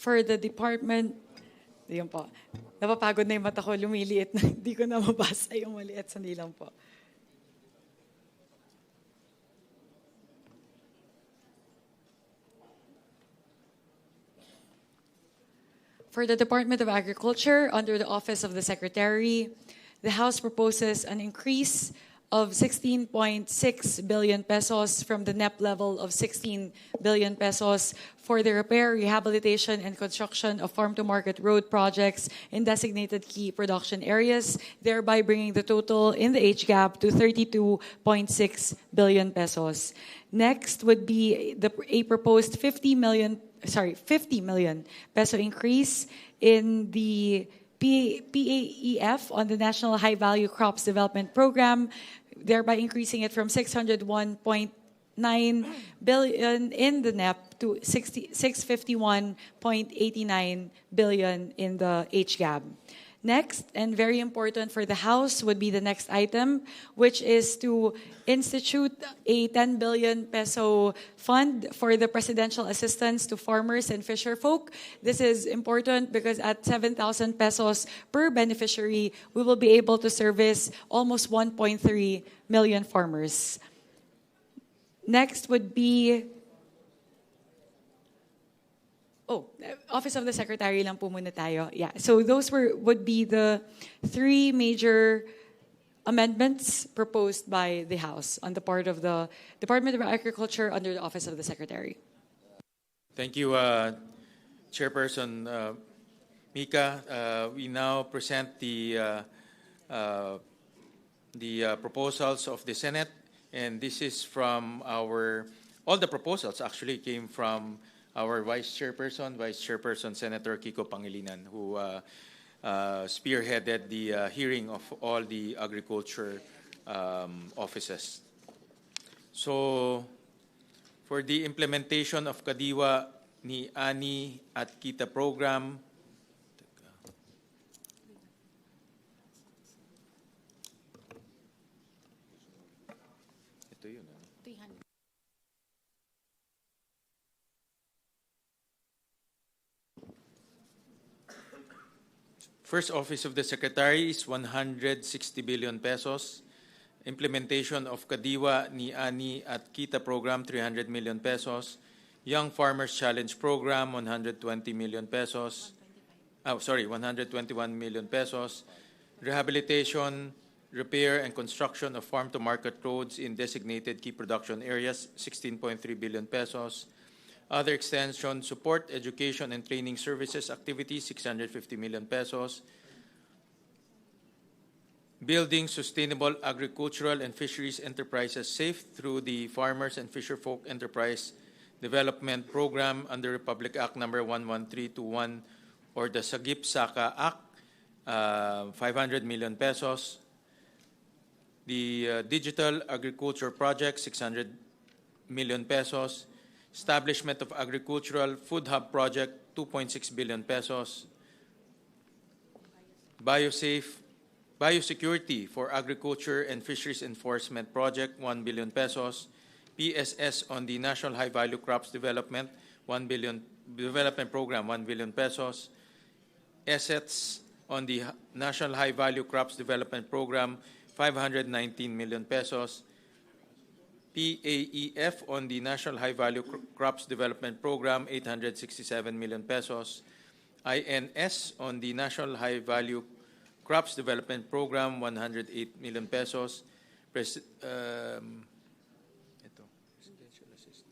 For the department, yun po. Napapagod na yung mata ko, lumiliit na. Hindi ko na mabasa yung maliit. Sandali lang po. For the Department of Agriculture, under the Office of the Secretary, the House proposes an increase of 16.6 billion pesos from the NEP level of 16 billion pesos for the repair, rehabilitation, and construction of farm-to-market road projects in designated key production areas, thereby bringing the total in the HGAP to 32.6 billion pesos. Next would be a proposed 50 million peso increase in the PAEF on the National High Value Crops Development Program, thereby increasing it from 601.9 billion in the NEP to 651.89 billion in the HGAB. Next, and very important for the House, would be the next item, which is to institute a 10 billion peso fund for the presidential assistance to farmers and fisherfolk. This is important because at 7,000 pesos per beneficiary, we will be able to service almost 1.3 million farmers. Next would be Office of the Secretary lang po muna tayo. Yeah. So those would be the three major amendments proposed by the House on the part of the Department of Agriculture under the Office of the Secretary. Thank you, Chairperson Mika. We now present the proposals of the Senate, and this is from all the proposals actually came from our Vice Chairperson Senator Kiko Pangilinan, who spearheaded the hearing of all the agriculture offices. So, for the implementation of Kadiwa ni Ani at Kita program, ito yun. First Office of the Secretary is 160 billion pesos. Implementation of Kadiwa ni Ani at Kita program, 300 million pesos. Young Farmers Challenge program, 120 million pesos. 121 million pesos. Rehabilitation, repair, and construction of farm-to-market roads in designated key production areas, 16.3 billion pesos. Other extension, support, education, and training services activities, 650 million pesos. Building sustainable agricultural and fisheries enterprises safe through the Farmers and Fisherfolk Enterprise Development Program under Republic Act number 11321 or the Sagip Saka Act, 500 million pesos. The Digital Agriculture Project, 600 million pesos. Establishment of Agricultural Food Hub Project, 2.6 billion pesos. Biosecurity for Agriculture and Fisheries Enforcement Project, 1 billion pesos. PSS on the National High Value Crops Development, 1 billion Development Program, 1 billion pesos. Assets on the National High Value Crops Development Program, 519 million pesos. PAEF on the National High Value Crops Development Program, 867 million pesos. INS on the National High Value Crops Development Program, 108 million pesos. Presidential assistance.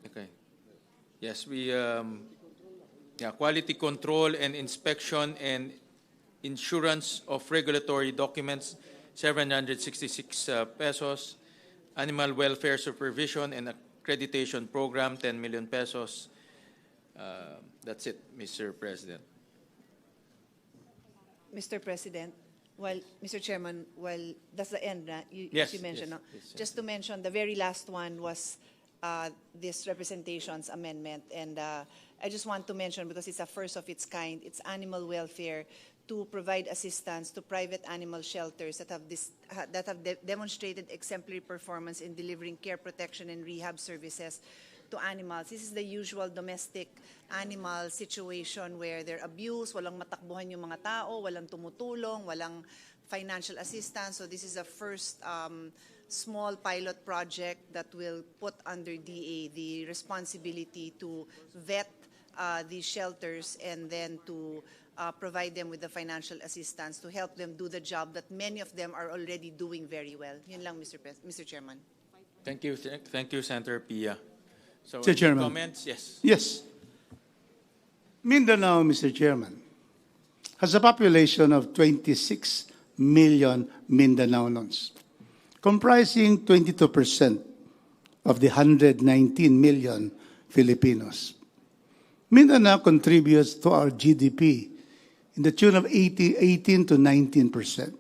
Okay. Yes, we quality control and inspection and insurance of regulatory documents, 766 pesos. Animal welfare supervision and accreditation program, 10 million pesos. That's it, Mr. President. Mr. President, Well, Mr. Chairman, well, that's the end, Yes, as you mentioned. yes, No? yes, Just to mention, the very last one was this representations amendment. And I just want to mention, because it's a first of its kind, it's animal welfare to provide assistance to private animal shelters that have demonstrated exemplary performance in delivering care, protection, and rehab services to animals. This is the usual domestic animal situation where they're abused, walang matakbuhan yung mga tao, walang tumutulong, walang financial assistance. So this is a first small pilot project that will put under DA the responsibility to vet these shelters and then to provide them with the financial assistance to help them do the job that many of them are already doing very well. Yun lang, Mr. Chairman. Thank you, Senator Pia. So, Mr. any Chairman. comments? Yes. Yes. Mindanao, Mr. Chairman, has a population of 26 million Mindanaonons, comprising 22% of the 119 million Filipinos. Mindanao contributes to our GDP in the tune of 18 to 19%.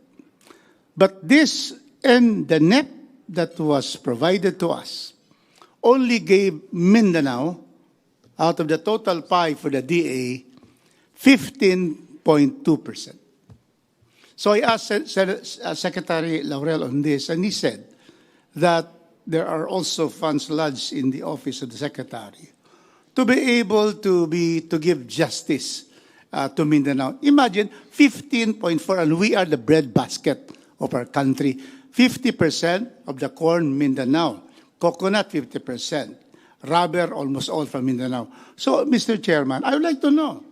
But this and the net that was provided to us only gave Mindanao, out of the total pie for the DA, 15.2%. So I asked Secretary Laurel on this, and he said that there are also funds lodged in the office of the Secretary to be able to give justice to Mindanao. Imagine 15.4, and we are the breadbasket of our country. 50% of the corn, Mindanao. Coconut, 50%. Rubber, almost all from Mindanao. So, Mr. Chairman, I would like to know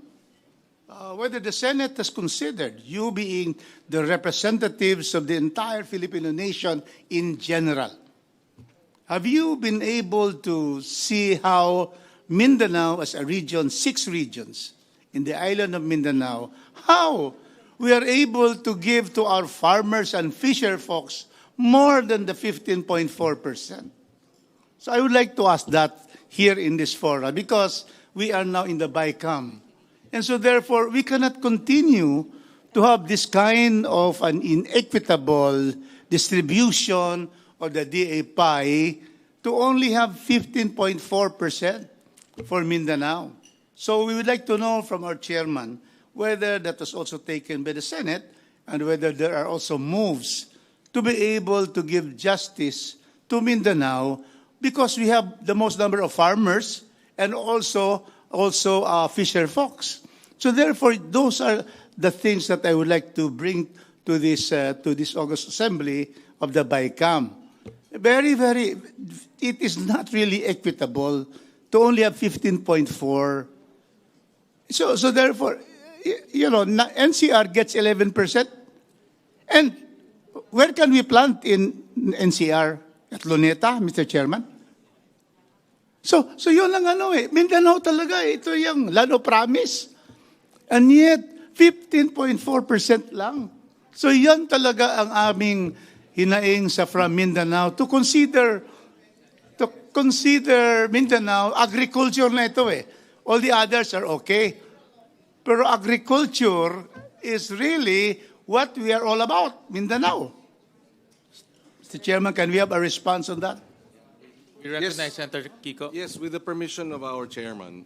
whether the Senate has considered you being the representatives of the entire Filipino nation in general. Have you been able to see how Mindanao as a region, 6 regions in the island of Mindanao, how we are able to give to our farmers and fisher folks more than the 15.4%? So I would like to ask that here in this forum, because we are now in the Bicam. And so therefore, we cannot continue to have this kind of an inequitable distribution of the DA pie to only have 15.4% for Mindanao. So we would like to know from our chairman whether that was also taken by the Senate and whether there are also moves to be able to give justice to Mindanao, because we have the most number of farmers and also fisher folks. So therefore, those are the things that I would like to bring to this August Assembly of the Bicam. It is not really equitable to only have 15.4. So therefore, NCR gets 11%. And where can we plant in NCR? At Luneta, Mr. Chairman? So yun lang Mindanao talaga, ito yung land of promise. And yet, 15.4% lang. So yan talaga ang aming hinaing sa from Mindanao to consider Mindanao, agriculture na ito All the others are okay. Pero agriculture is really what we are all about, Mindanao. Mr. Chairman, can we have a response on that? We recognize Senator Kiko. Yes, with the permission of our chairman.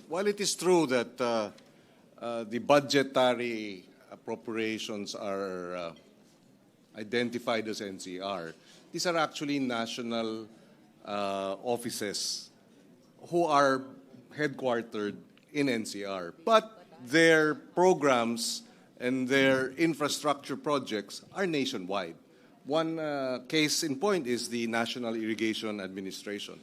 While it is true that the budgetary appropriations are identified as NCR, these are actually national offices who are headquartered in NCR. But their programs and their infrastructure projects are nationwide. One case in point is the National Irrigation Administration.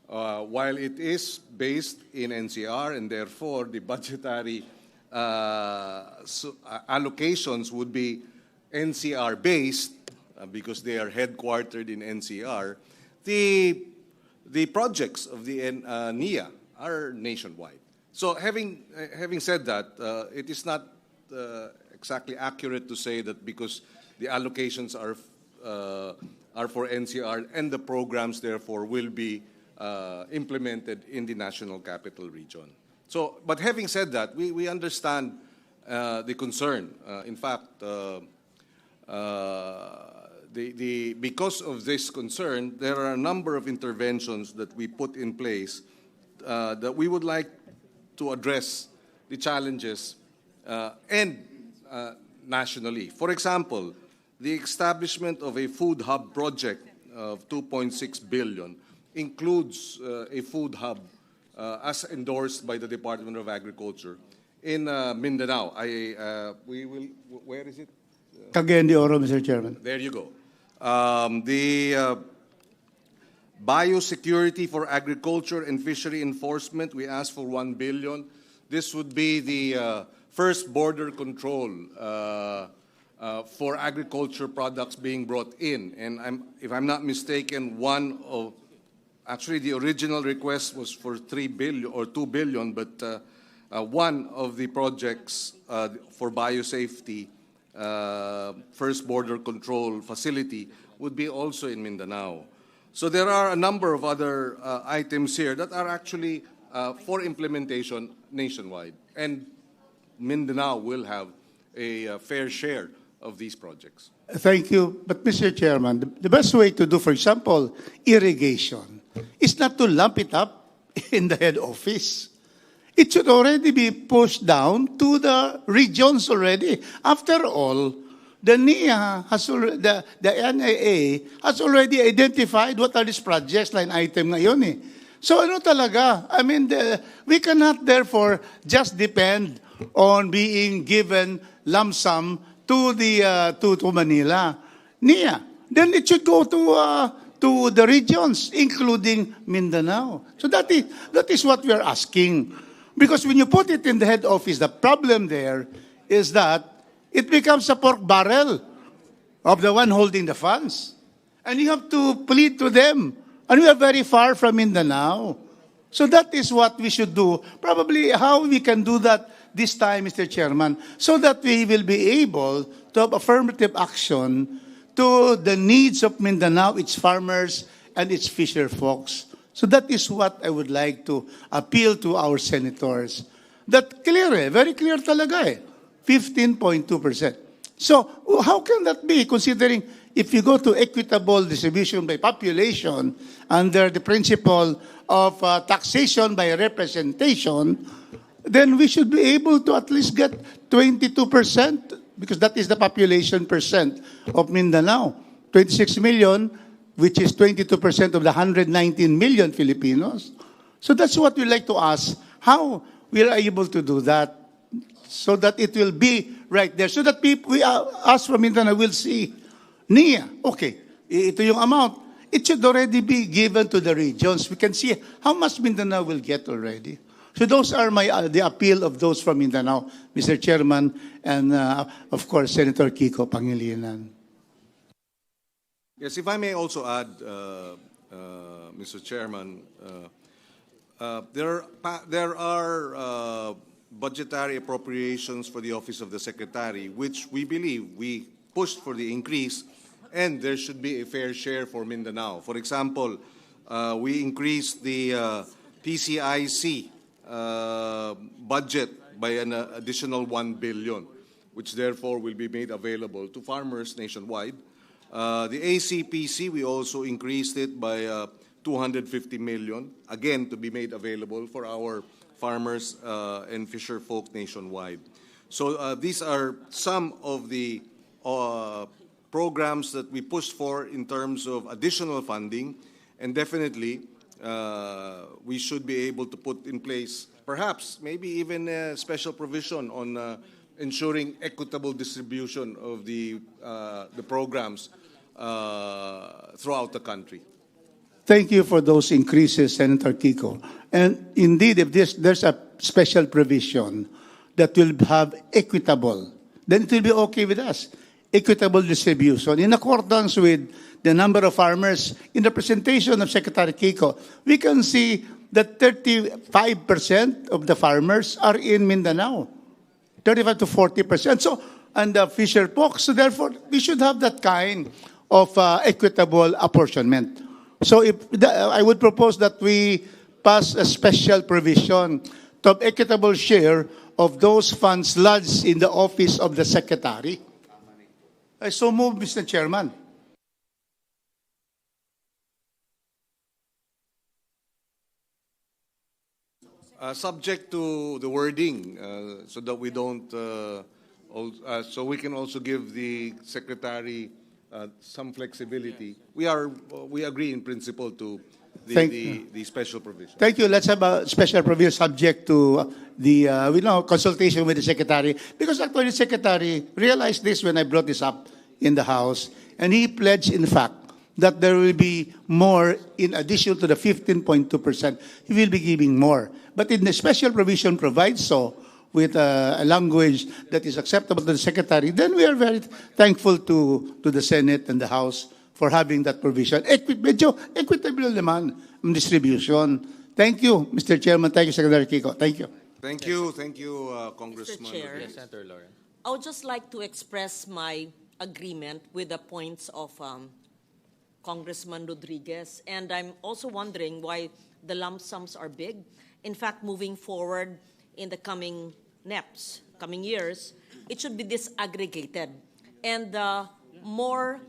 While it is based in NCR and therefore the budgetary allocations would be NCR-based because they are headquartered in NCR, the projects of the NIA are nationwide. So having said that, it is not exactly accurate to say that because the allocations are for NCR and the programs therefore will be implemented in the National Capital Region. So, but having said that, we understand the concern. In fact, because of this concern, there are a number of interventions that we put in place that we would like to address the challenges and nationally. For example, the establishment of a food hub project of 2.6 billion includes a food hub as endorsed by the Department of Agriculture in Mindanao. Where is it? Cagayan de Oro, Mr. Chairman. There you go. The biosecurity for agriculture and fishery enforcement, we asked for 1 billion. This would be the first border control for agriculture products being brought in. And if I'm not mistaken, actually the original request was for 3 billion or 2 billion, but one of the projects for biosafety, first border control facility, would be also in Mindanao. So there are a number of other items here that are actually for implementation nationwide. And Mindanao will have a fair share of these projects. Thank you. But, Mr. Chairman, the best way to do, for example, irrigation is not to lump it up in the head office. It should already be pushed down to the regions already. After all, the NIA has already, the NIA has already identified what are these projects, line item ngayon eh. So ano talaga? I mean, we cannot therefore just depend on being given lump sum to Manila. NIA. Then it should go to the regions, including Mindanao. So that is what we are asking. Because when you put it in the head office, the problem there is that it becomes a pork barrel of the one holding the funds. And you have to plead to them. And we are very far from Mindanao. So that is what we should do. Probably how we can do that this time, Mr. Chairman, so that we will be able to have affirmative action to the needs of Mindanao, its farmers, and its fisher folks. So that is what I would like to appeal to our senators. That clear very clear talaga eh, 15.2%. So how can that be, considering if you go to equitable distribution by population under the principle of taxation by representation, then we should be able to at least get 22%, because that is the population percent of Mindanao. 26 million, which is 22% of the 119 million Filipinos. So that's what we like to ask, how we are able to do that, so that it will be right there, so that people, us from Mindanao will see, NIA, okay, ito yung amount. It should already be given to the regions. We can see how much Mindanao will get already. So those are the appeal of those from Mindanao, Mr. Chairman, and of course, Senator Kiko Pangilinan. Yes, if I may also add, Mr. Chairman, there are budgetary appropriations for the Office of the Secretary, which we believe we pushed for the increase, and there should be a fair share for Mindanao. For example, we increased the PCIC budget by an additional 1 billion, which therefore will be made available to farmers nationwide. The ACPC, we also increased it by 250 million, again to be made available for our farmers and fisher folk nationwide. So these are some of the programs that we pushed for in terms of additional funding, and definitely we should be able to put in place perhaps maybe even a special provision on ensuring equitable distribution of the programs throughout the country. Thank you for those increases, Senator Kiko. And indeed, if there's a special provision that will have equitable, then it will be okay with us. Equitable distribution in accordance with the number of farmers. In the presentation of Secretary Kiko, we can see that 35% of the farmers are in Mindanao, 35 to 40%. So, and the fisher folks. So therefore, we should have that kind of equitable apportionment. So I would propose that we pass a special provision to have equitable share of those funds lodged in the office of the Secretary. I so move, Mr. Chairman. Subject to the wording, so that we don't, so we can also give the secretary some flexibility. We agree in principle to the special provision. Thank you. Let's have a special provision subject to the consultation with the secretary, because actually the secretary realized this when I brought this up in the House, and he pledged, in fact, that there will be more in addition to the 15.2%. He will be giving more. But in the special provision provides so with a language that is acceptable to the secretary, then we are very thankful to the Senate and the House for having that provision. Medyo equitable naman ang distribution. Thank you, Mr. Chairman. Thank you, Secretary Kiko. Thank you. Thank you, Congressman. Mr. Chair. Yes, Senator Lauren. I would just like to express my agreement with the points of Congressman Rodriguez. And I'm also wondering why the lump sums are big. In fact, moving forward in the coming NEPs, coming years, it should be disaggregated. And the more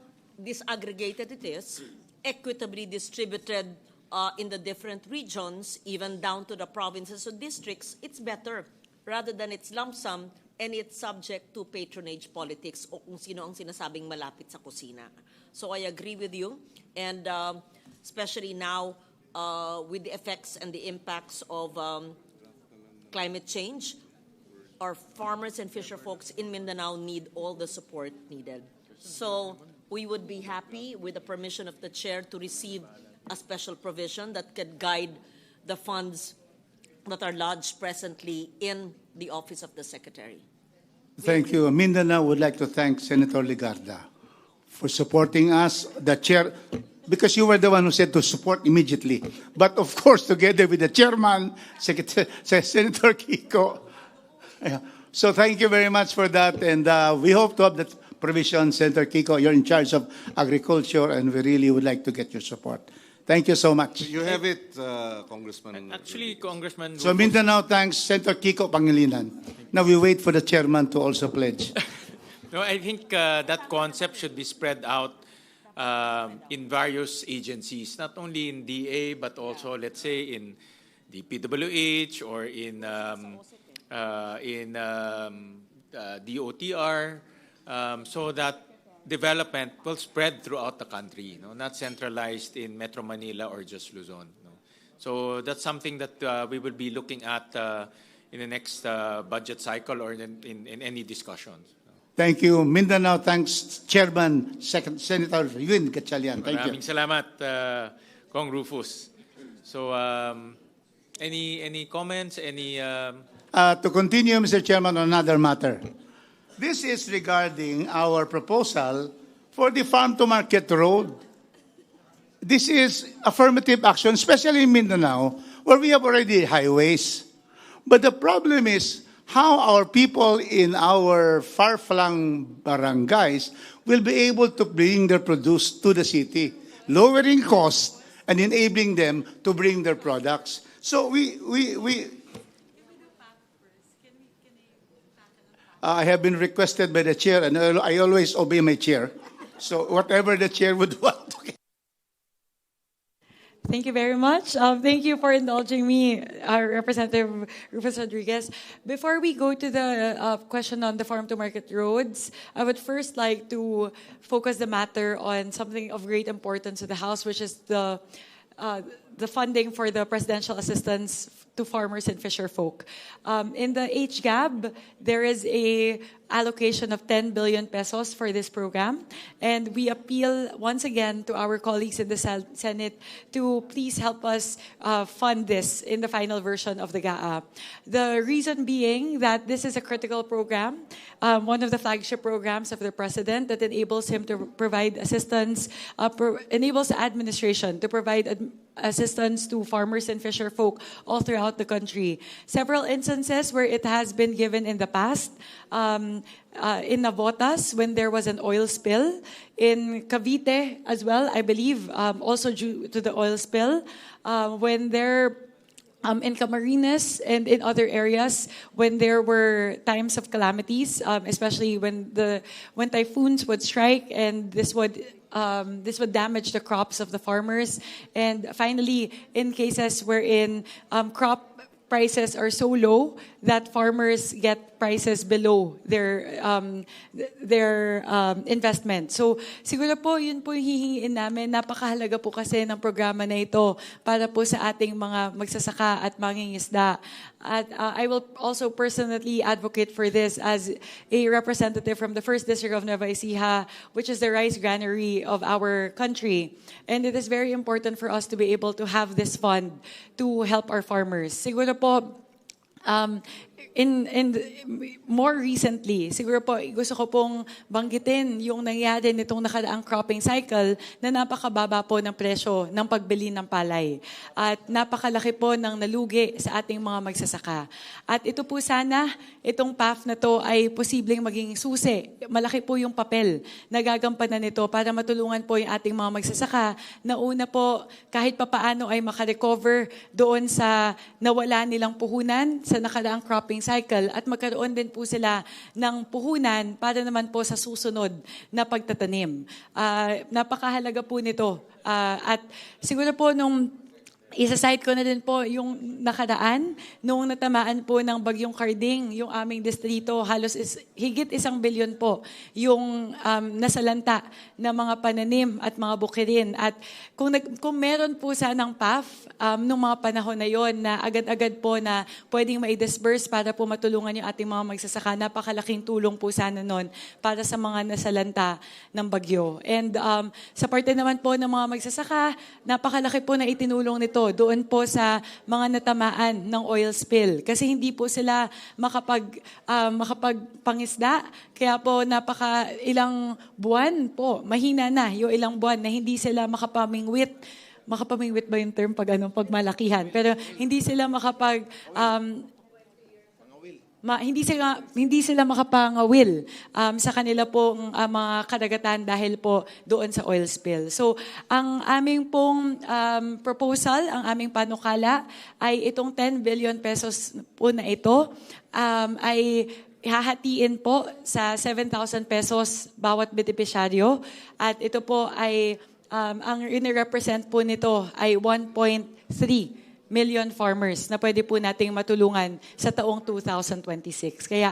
disaggregated it is, equitably distributed in the different regions, even down to the provinces or districts, it's better rather than it's lump sum and it's subject to patronage politics o kung sino ang sinasabing malapit sa kusina. So I agree with you, and especially now with the effects and the impacts of climate change, our farmers and fisher folks in Mindanao need all the support needed. So we would be happy with the permission of the chair to receive a special provision that could guide the funds that are lodged presently in the office of the secretary. Thank you. Mindanao would like to thank Senator Ligarda for supporting us, the chair, because you were the one who said to support immediately. But of course, together with the chairman, Senator Kiko. Yeah. So thank you very much for that. And we hope to have that provision. Senator Kiko, you're in charge of agriculture, and we really would like to get your support. Thank you so much. You have it, Congressman. Actually, Congressman. So Mindanao thanks Senator Kiko Pangilinan. Now we wait for the chairman to also pledge. No, I think that concept should be spread out in various agencies, not only in DA, but also, let's say, in the PWH or in DOTR, so that development will spread throughout the country, not centralized in Metro Manila or just Luzon. So that's something that we will be looking at in the next budget cycle or in any discussions. Thank you. Mindanao thanks Chairman Senator Yun Gatchalian. Thank you. Maraming salamat, Kong Rufus. So any comments? Any? To continue, Mr. Chairman, on another matter. This is regarding our proposal for the farm-to-market road. This is affirmative action, especially in Mindanao, where we have already highways. But the problem is how our people in our far-flung barangays will be able to bring their produce to the city, lowering costs and enabling them to bring their products. So I have been requested by the chair, and I always obey my chair. So whatever the chair would want. Okay. Thank you very much. Thank you for indulging me, Representative Rufus Rodriguez. Before we go to the question on the farm-to-market roads, I would first like to focus the matter on something of great importance to the House, which is the funding for the presidential assistance to farmers and fisher folk. In the HGAB, there is a allocation of 10 billion pesos for this program, and we appeal once again to our colleagues in the Senate to please help us fund this in the final version of the GAA. The reason being that this is a critical program, one of the flagship programs of the President that enables him to provide assistance, enables the administration to provide assistance to farmers and fisher folk all throughout the country. Several instances where it has been given in the past, in Navotas when there was an oil spill, in Cavite as well, I believe, also due to the oil spill, when there in Camarines and in other areas when there were times of calamities, especially when typhoons would strike, and this would damage the crops of the farmers. And finally, in cases wherein crop prices are so low that farmers get prices below their investment. So siguro po yun po yung hihingiin namin. Napakahalaga po kasi ng programa na ito para po sa ating mga magsasaka at mangingisda. At I will also personally advocate for this as a representative from the 1st District of Nueva Ecija, which is the rice granary of our country. And it is very important for us to be able to have this fund to help our farmers. Siguro po, in more recently, siguro po gusto ko pong banggitin yung nangyari nitong nakaraang cropping cycle na napakababa po ng presyo ng pagbili ng palay. At napakalaki po ng nalugi sa ating mga magsasaka. At ito po sana, itong path na to ay posibleng maging susi. Malaki po yung papel na gagampanan nito para matulungan po yung ating mga magsasaka na una po kahit papaano ay makarecover doon sa nawala nilang puhunan sa nakaraang cropping cycle at magkaroon din po sila ng puhunan para naman po sa susunod na pagtatanim. Napakahalaga po nito. At siguro po nung isa-cite ko na din po yung nakaraan, nung natamaan po ng Bagyong Carding, yung aming distrito, halos higit 1 bilyon po yung nasalanta na mga pananim at mga bukirin. At kung meron po sanang PAF nung mga panahon na yon na agad-agad po na pwedeng mai-disburse para po matulungan yung ating mga magsasaka, napakalaking tulong po sana nun para sa mga nasalanta ng bagyo. And sa parte naman po ng mga magsasaka, napakalaki po na itinulong nito doon po sa mga natamaan ng oil spill. Kasi hindi po sila makapagpangisda. Kaya po ilang buwan po, mahina na yung ilang buwan na hindi sila makapamingwit. Makapamingwit ba yung term pag malakihan? Pero hindi sila hindi sila makapangawil sa kanila pong mga karagatan dahil po doon sa oil spill. So, ang aming pong proposal, ang aming panukala ay itong 10 billion pesos po na ito ay hahatiin po sa 7,000 pesos bawat benepisyaryo. At ito po ay, ang represent po nito ay 1.3 million farmers na pwede po nating matulungan sa taong 2026. Kaya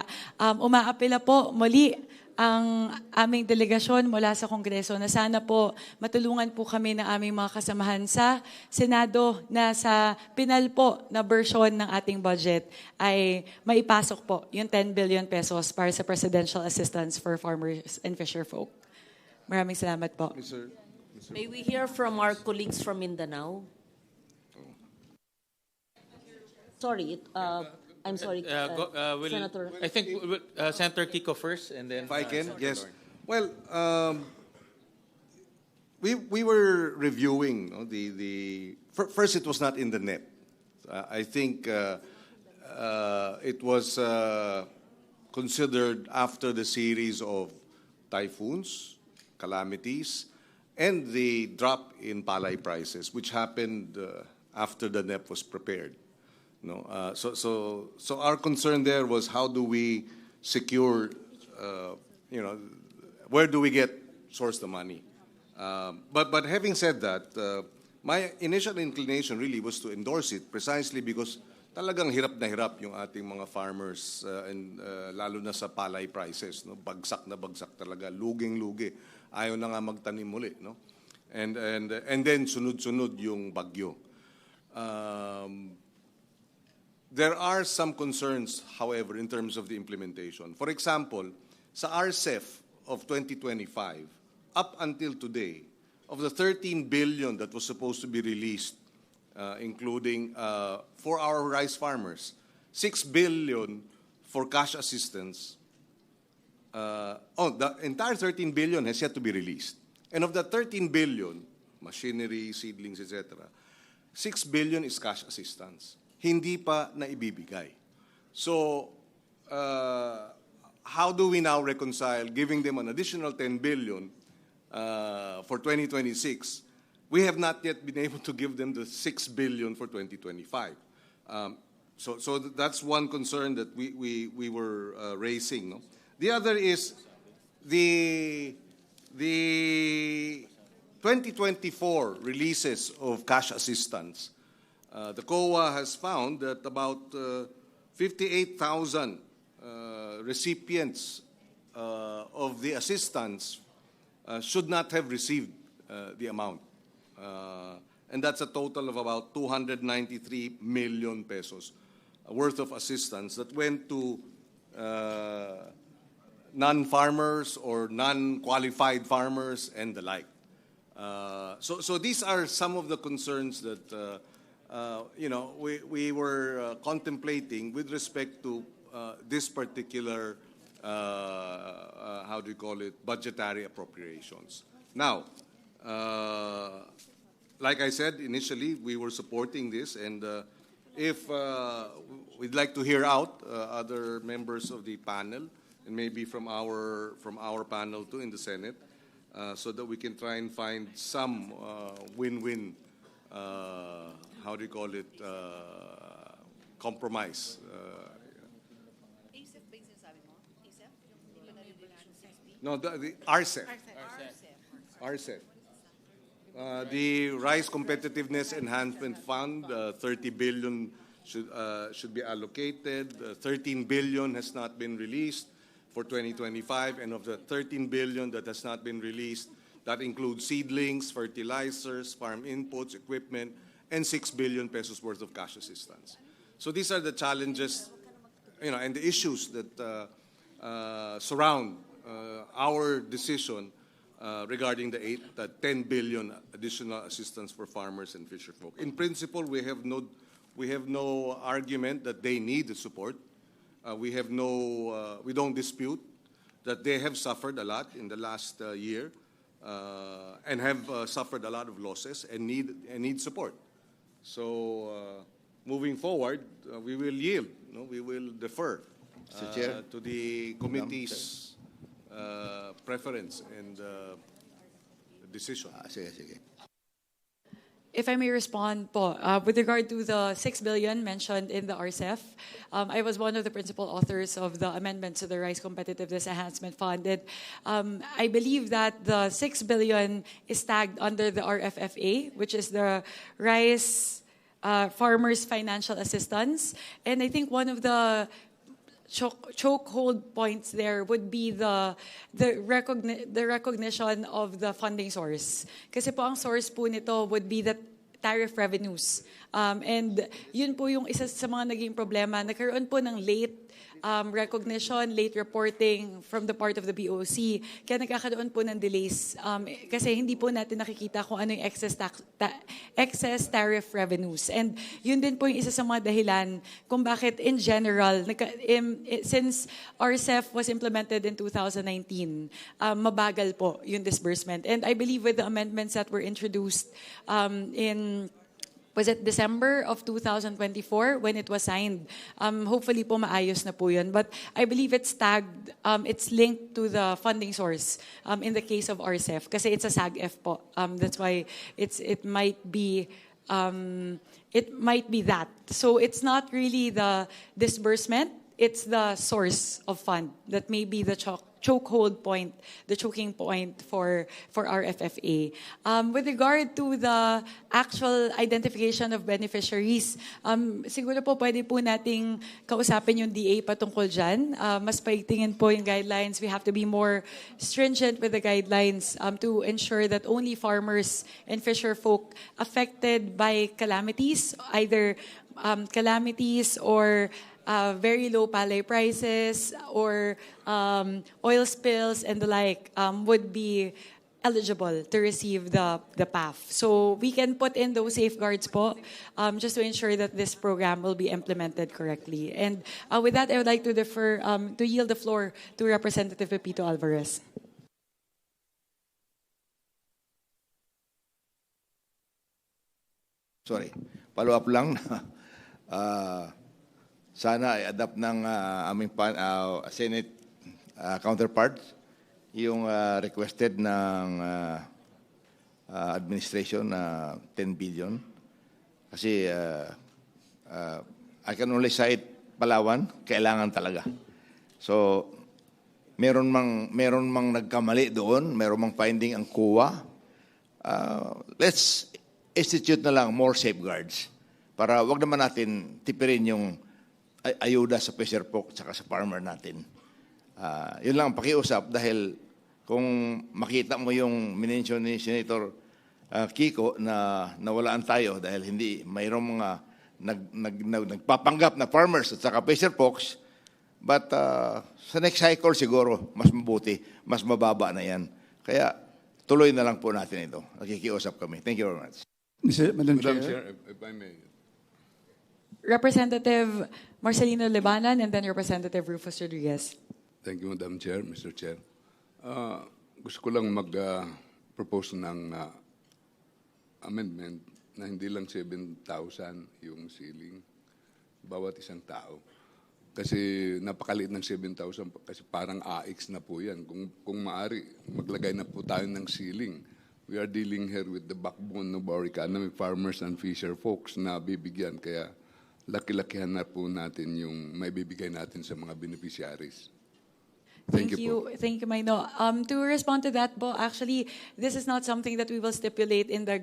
umaapela po muli ang aming delegasyon mula sa Kongreso na sana po matulungan po kami ng aming mga kasamahan sa Senado na sa pinal po na version ng ating budget ay maipasok po yung 10 billion pesos para sa presidential assistance for farmers and fisherfolk. Maraming salamat po. May we hear from our colleagues from Mindanao? Sorry, I'm sorry, Senator. I think Senator Kiko first, and then If I can, Senator yes. Lorne. Well, we were reviewing the first. It was not in the net. I think it was considered after the series of typhoons, calamities, and the drop in palay prices, which happened after the NEP was prepared. No, so our concern there was how do we secure, where do we source the money? But having said that, my initial inclination really was to endorse it precisely because talagang hirap na hirap yung ating mga farmers and lalo na sa palay prices, no? Bagsak na bagsak talaga, luging-lugi. Ayaw na nga magtanim muli, no? And then sunod-sunod yung bagyo. There are some concerns, however, in terms of the implementation. For example, sa RCEF of 2025, up until today, of the 13 billion that was supposed to be released, including for our rice farmers, 6 billion for cash assistance. The entire 13 billion has yet to be released. And of the 13 billion, machinery, seedlings, etc., 6 billion is cash assistance. Hindi pa na ibibigay. So, how do we now reconcile giving them an additional 10 billion for 2026? We have not yet been able to give them the 6 billion for 2025. So that's one concern that we were raising. No? The other is the 2024 releases of cash assistance. The COA has found that about 58,000 recipients of the assistance should not have received the amount. And that's a total of about 293 million pesos worth of assistance that went to non-farmers or non-qualified farmers and the like. So these are some of the concerns that we were contemplating with respect to this particular how do you call it, budgetary appropriations. Now, like I said initially, we were supporting this, and if we'd like to hear out other members of the panel, and maybe from our panel too in the Senate, so that we can try and find some win-win, how do you call it, compromise. No, the RCEP. RCEP. The Rice Competitiveness Enhancement Fund, 30 billion should be allocated. 13 billion has not been released for 2025, and of the 13 billion that has not been released, that includes seedlings, fertilizers, farm inputs, equipment, and 6 billion pesos worth of cash assistance. So these are the challenges, and the issues that surround our decision regarding the 10 billion additional assistance for farmers and fisherfolk. In principle, we have no argument that they need the support. We don't dispute that they have suffered a lot in the last year and have suffered a lot of losses and need support. So moving forward, we will yield. We will defer to the committee's preference and decision. Sige. If I may respond po, with regard to the 6 billion mentioned in the RCEF, I was one of the principal authors of the amendments to the Rice Competitiveness Enhancement Fund. And I believe that the 6 billion is tagged under the RFFA, which is the Rice Farmers Financial Assistance. And I think one of the chokehold points there would be the recognition of the funding source. Kasi po ang source po nito would be the tariff revenues. And yun po yung isa sa mga naging problema. Nagkaroon po ng late recognition, late reporting from the part of the BOC. Kaya nagkakaroon po ng delays kasi hindi po natin nakikita kung ano yung excess tariff revenues. And yun din po yung isa sa mga dahilan kung bakit in general, since RCEF was implemented in 2019, mabagal po yung disbursement. And I believe with the amendments that were introduced was it December of 2024 when it was signed? Hopefully po maayos na po yun. But I believe it's tagged, it's linked to the funding source in the case of RCEF kasi it's a SAG-F po. That's why it might be that. So it's not really the disbursement, it's the source of fund that may be the chokehold point, the choking point for RFFA. With regard to the actual identification of beneficiaries, siguro po pwede po nating kausapin yung DA patungkol dyan. Mas paigtingin po yung guidelines. We have to be more stringent with the guidelines to ensure that only farmers and fisherfolk affected by calamities, either calamities or very low palay prices or oil spills and the like would be eligible to receive the PAF. So we can put in those safeguards po just to ensure that this program will be implemented correctly. And with that, I would like to yield the floor to Representative Pepito Alvarez. Sorry, follow-up lang. Sana i-adapt ng aming Senate counterparts yung requested ng administration na 10 billion. Kasi I can only cite Palawan, kailangan talaga. So, meron mang nagkamali doon, meron mang finding ang COA. Let's institute na lang more safeguards para wag naman natin tipirin yung ayuda sa fisher folk at sa farmer natin. Yun lang ang pakiusap dahil kung makita mo yung minention ni Senator Kiko na nawalaan tayo dahil hindi mayroong mga nagpapanggap na farmers at saka fisher folks, but sa next cycle siguro mas mabuti, mas mababa na yan. Kaya tuloy na lang po natin ito. Nakikiusap kami. Thank you very much. Madam Madam Chair. Chair, if I may. Representative Marcelino Libanan and then Representative Rufus Rodriguez. Thank you, Madam Chair, Mr. Chair. Gusto ko lang mag-propose ng amendment na hindi lang 7,000 yung ceiling bawat isang tao. Kasi napakaliit ng 7,000 kasi parang AX na po yan. Kung maaari, maglagay na po tayo ng ceiling. We are dealing here with the backbone of our economy, farmers and fisher folks na bibigyan. Kaya laki-lakihan na po natin yung may bibigay natin sa mga beneficiaries. Thank you, Maino. To respond to that, Bo, actually, this is not something that we will stipulate in the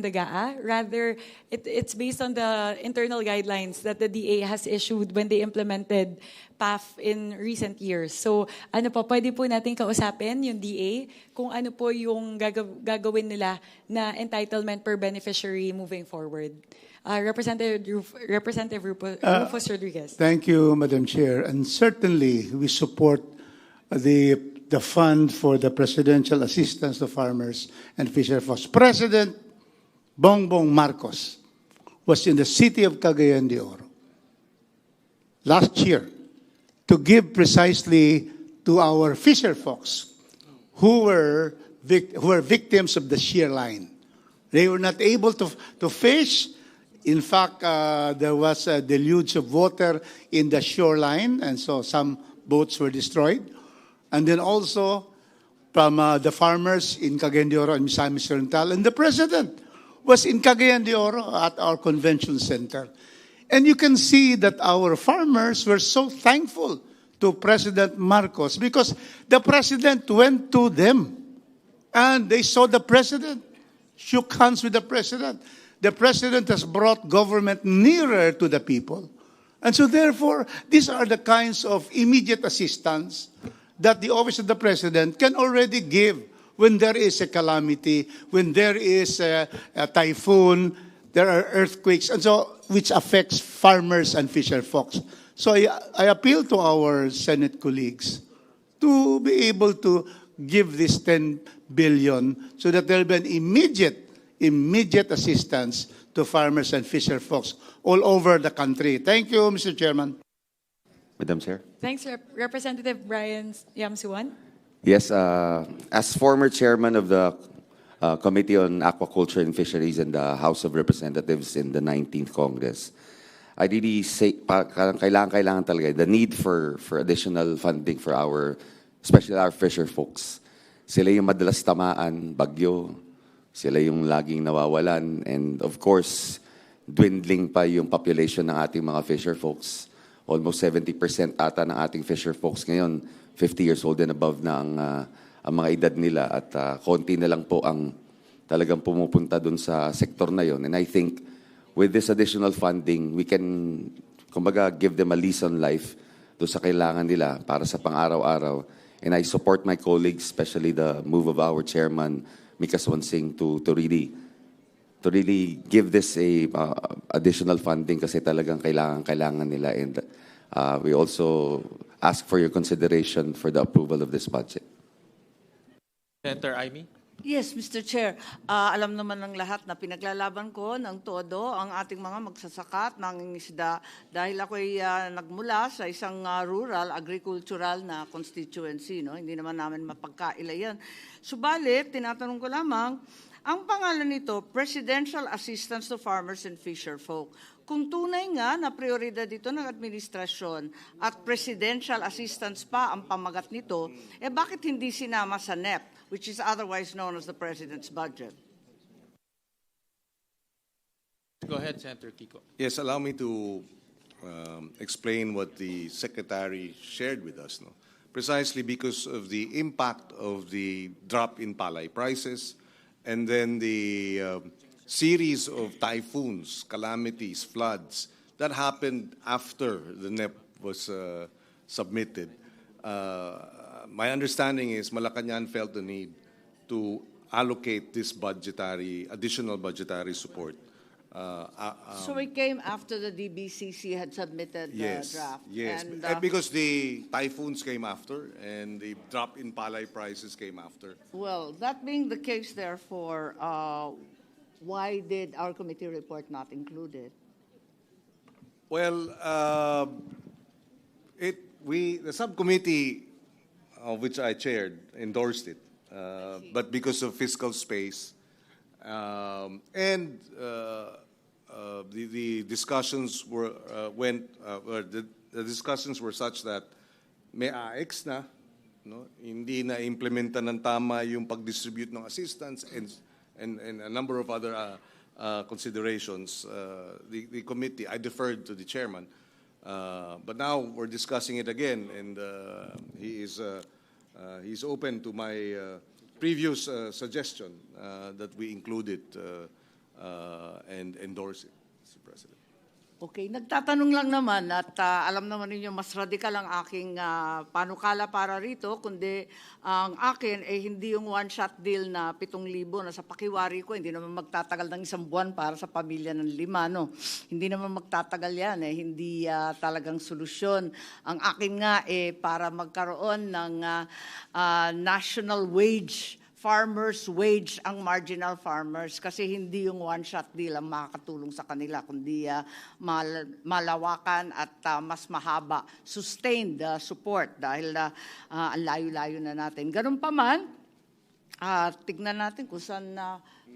GAA. Rather, it's based on the internal guidelines that the DA has issued when they implemented PAF in recent years. So, pwede po natin kausapin yung DA kung ano po yung gagawin nila na entitlement per beneficiary moving forward. Representative Rufus Rodriguez. Thank you, Madam Chair. And certainly, we support the fund for the presidential assistance to farmers and fisher folks. President Bongbong Marcos was in the city of Cagayan de Oro last year to give precisely to our fisher folks who were victims of the shear line. They were not able to fish. In fact, there was a deluge of water in the shoreline, and so some boats were destroyed. And then also from the farmers in Cagayan de Oro and Misamis Oriental. And the President was in Cagayan de Oro at our convention center. And you can see that our farmers were so thankful to President Marcos because the President went to them and they saw the President, shook hands with the President. The President has brought government nearer to the people. And so therefore, these are the kinds of immediate assistance that the Office of the President can already give when there is a calamity, when there is a typhoon, there are earthquakes, and so which affects farmers and fisher folks. So I appeal to our Senate colleagues to be able to give this 10 billion so that there will be an immediate assistance to farmers and fisher folks all over the country. Thank you, Mr. Chairman. Madam Chair. Thanks, Representative Brian Yamsuan. Yes, as former chairman of the Committee on Aquaculture and Fisheries in the House of Representatives in the 19th Congress, I really say kailangan talaga the need for additional funding for especially our fisher folks. Sila yung madalas tamaan, bagyo, sila yung laging nawawalan, and of course, dwindling pa yung population ng ating mga fisher folks. Almost 70% ata ng ating fisher folks ngayon, 50 years old and above na ang mga edad nila at konti na lang po ang talagang pumupunta dun sa sektor na yon. And I think with this additional funding, we can, kumbaga, give them a lease on life doon sa kailangan nila para sa pang-araw-araw. And I support my colleagues, especially the move of our chairman, Mika Swansing, to really give this additional funding kasi talagang kailangan nila. And we also ask for your consideration for the approval of this budget. Senator Amy? Yes, Mr. Chair. Alam naman ng lahat na pinaglalaban ko ng todo ang ating mga magsasakat ng isda dahil ako'y nagmula sa isang rural, agricultural na constituency. No? Hindi naman namin mapagkaila yan. Subalit, tinatanong ko lamang, ang pangalan nito, Presidential Assistance to Farmers and Fisher Folk. Kung tunay nga na prioridad dito ng administrasyon at presidential assistance pa ang pamagat nito, bakit hindi sinama sa NEP, which is otherwise known as the President's budget? Go ahead, Senator Kiko. Yes, allow me to explain what the Secretary shared with us, no? Precisely because of the impact of the drop in palay prices and then the series of typhoons, calamities, floods that happened after the NEP was submitted. My understanding is Malacanang felt the need to allocate this additional budgetary support. So it came after the DBCC had submitted the Yes, draft. yes. And, Because the typhoons came after and the drop in palay prices came after. well, that being the case, therefore, why did our committee report not include it? Well, the subcommittee of which I chaired endorsed it, but because of fiscal space, and the discussions were the discussions were such that may AX na, no, hindi na implementa ng tama yung pag-distribute ng assistance and a number of other considerations. The committee, I deferred to the chairman, but now we're discussing it again, and he's open to my previous suggestion that we include it and endorse it, Mr. President. Okay, nagtatanong lang naman at alam naman ninyo mas radikal ang aking panukala para rito, kundi ang akin hindi yung one-shot deal na 7,000 na sa pakiwari ko, hindi naman magtatagal ng 1 buwan para sa pamilya ng 5, no? Hindi naman magtatagal yan, hindi talagang solusyon. Ang akin nga para magkaroon ng national wage, farmers wage ang marginal farmers kasi hindi yung one-shot deal ang makakatulong sa kanila kundi malawakan at mas mahaba sustained support dahil ang layo-layo na natin. Ganun pa man, tignan natin kung saan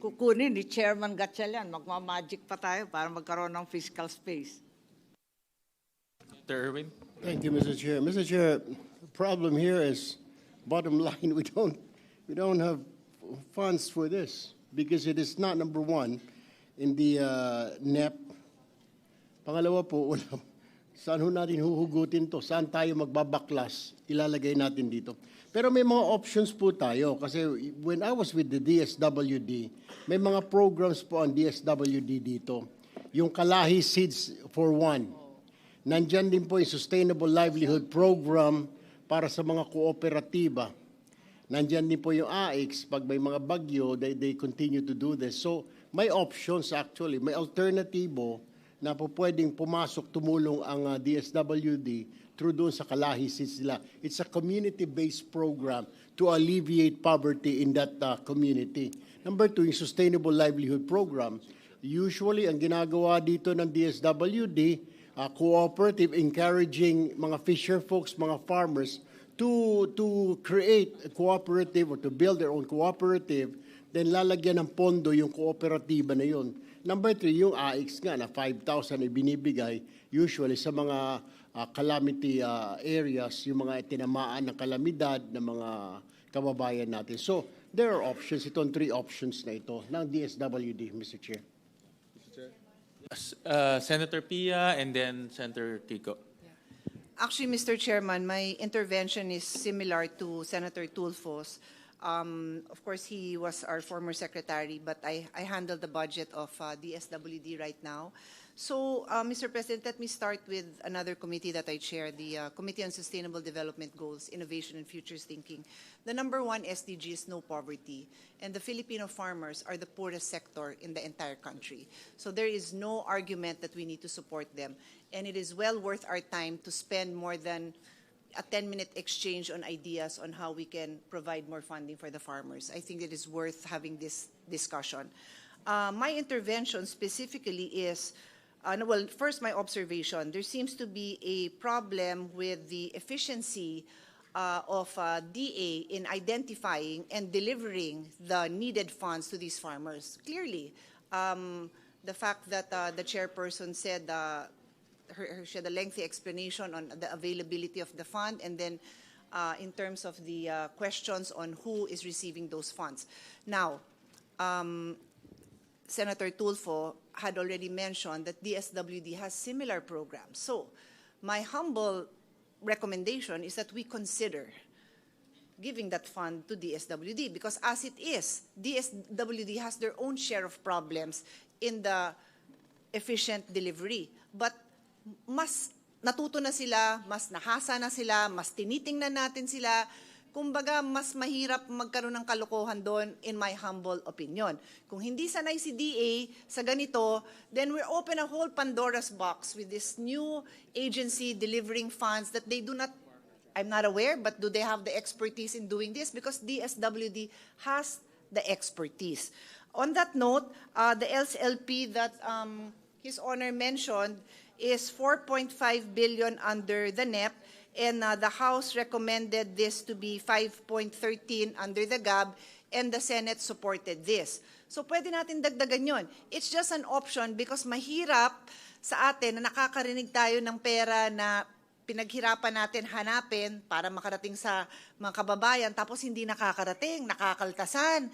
kukunin ni Chairman Gatchalian. Magmamagic pa tayo para magkaroon ng fiscal space. Mr. Erwin? Thank you, Mr. Chair. Mr. Chair, the problem here is, bottom line, we don't have funds for this because it is not number one in the NEP. Pangalawa po, saan ho natin huhugutin to? Saan tayo magbabaklas? Ilalagay natin dito. Pero may mga options po tayo kasi when I was with the DSWD, may mga programs po ang DSWD dito. Yung Kalahi Seeds for One. Nandyan din po yung Sustainable Livelihood Program para sa mga kooperatiba. Nandyan din po yung AX, pag may mga bagyo, they continue to do this. So, may options actually, may alternatibo na po pwedeng pumasok, tumulong ang DSWD through doon sa Kalahi Seeds nila. It's a community-based program to alleviate poverty in that community. Number 2, yung Sustainable Livelihood Program. Usually, ang ginagawa dito ng DSWD, cooperative, encouraging mga fisher folks, mga farmers, to create a cooperative or to build their own cooperative, then lalagyan ng pondo yung kooperatiba na yun. Number 3, yung AX nga na 5,000 ay binibigay usually sa mga calamity areas, yung mga tinamaan ng kalamidad ng mga kababayan natin. So, there are options. Ito ang 3 options na ito ng DSWD, Mr. Chair. Senator Pia and then Senator Kiko. Actually, Mr. Chairman, my intervention is similar to Senator Tulfo's. Of course, he was our former secretary, but I handle the budget of DSWD right now. So, Mr. President, let me start with another committee that I chair, the Committee on Sustainable Development Goals, Innovation and Futures Thinking. The number 1 SDG is no poverty, and the Filipino farmers are the poorest sector in the entire country. So there is no argument that we need to support them, and it is well worth our time to spend more than a 10-minute exchange on ideas on how we can provide more funding for the farmers. I think it is worth having this discussion. My intervention specifically is, well, first my observation, there seems to be a problem with the efficiency of DA in identifying and delivering the needed funds to these farmers. Clearly, the fact that the chairperson said she had a lengthy explanation on the availability of the fund, and then in terms of the questions on who is receiving those funds. Now, Senator Tulfo had already mentioned that DSWD has similar programs. So my humble recommendation is that we consider giving that fund to DSWD, because as it is, DSWD has their own share of problems in the efficient delivery. But mas natuto na sila, mas nahasa na sila, mas tinitingnan natin sila. Kumbaga, mas mahirap magkaroon ng kalokohan doon, in my humble opinion. Kung hindi sanay si DA sa ganito, then we're open a whole Pandora's box with this new agency delivering funds that they do not, I'm not aware, but do they have the expertise in doing this? Because DSWD has the expertise. On that note, the LSLP that His Honor mentioned is 4.5 billion under the NEP, and the House recommended this to be 5.13 under the GAB, and the Senate supported this. So pwede natin dagdagan yon. It's just an option because mahirap sa atin na nakakarinig tayo ng pera na pinaghirapan natin hanapin para makarating sa mga kababayan, tapos hindi nakakarating, nakakaltasan.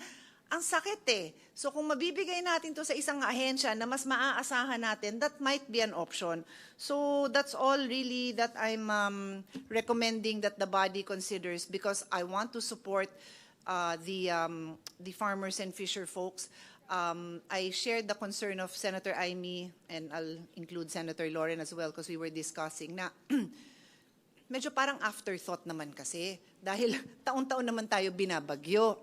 Ang sakit eh. So kung mabibigay natin to sa isang ahensya na mas maaasahan natin, that might be an option. So that's all really that I'm recommending that the body considers, because I want to support the farmers and fisher folks. I shared the concern of Senator Aimee, and I'll include Senator Lauren as well because we were discussing na medyo parang afterthought naman kasi dahil taon-taon naman tayo binabagyo.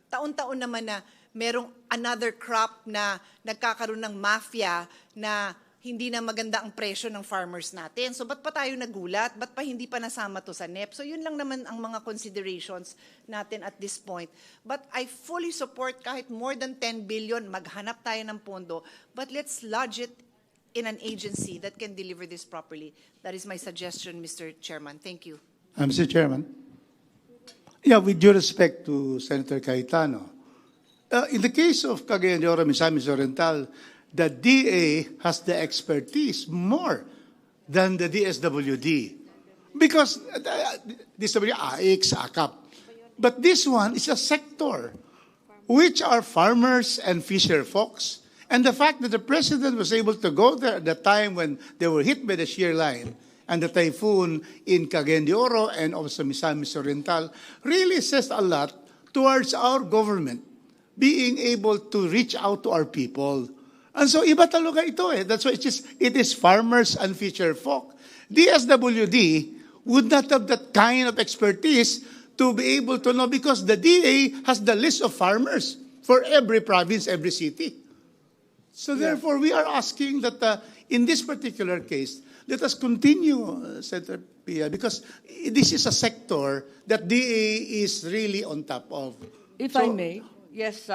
Taon-taon naman na merong another crop na nagkakaroon ng mafia na hindi na maganda ang presyo ng farmers natin. So ba't pa tayo nagulat? Ba't pa hindi pa nasama to sa NEP? So yun lang naman ang mga considerations natin at this point. But I fully support kahit more than 10 billion, maghanap tayo ng pondo, but let's lodge it in an agency that can deliver this properly. That is my suggestion, Mr. Chairman. Thank you. Mr. Chairman. Yeah, with due respect to Senator Cayetano, in the case of Cagayan de Oro, Misamis Oriental, the DA has the expertise more than the DSWD. Because DSWD, AIX, AKAP. But this one is a sector, which are farmers and fisher folks. And the fact that the President was able to go there at the time when they were hit by the shear line and the typhoon in Cagayan de Oro and also Misamis Oriental really says a lot towards our government being able to reach out to our people. And so iba talaga ito eh. That's why it is farmers and fisher folk. DSWD would not have that kind of expertise to be able to know, because the DA has the list of farmers for every province, every city. So therefore, we are asking that in this particular case, let us continue, Senator Pia, because this is a sector that DA is really on top of. If I may, yes,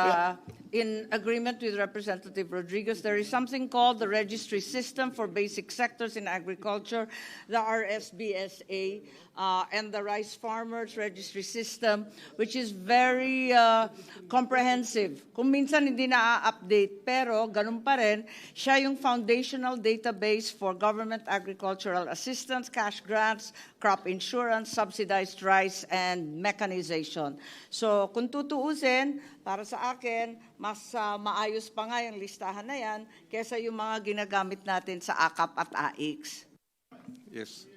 in agreement with Representative Rodriguez, there is something called the Registry System for Basic Sectors in Agriculture, the RSBSA, and the Rice Farmers Registry System, which is very comprehensive. Kung minsan hindi na-update, pero ganun pa rin, siya yung foundational database for government agricultural assistance, cash grants, crop insurance, subsidized rice, and mechanization. So kung tutuusin, para sa akin, mas maayos pa nga yung listahan na yan kesa yung mga ginagamit natin sa AKAP at AIX. Yes.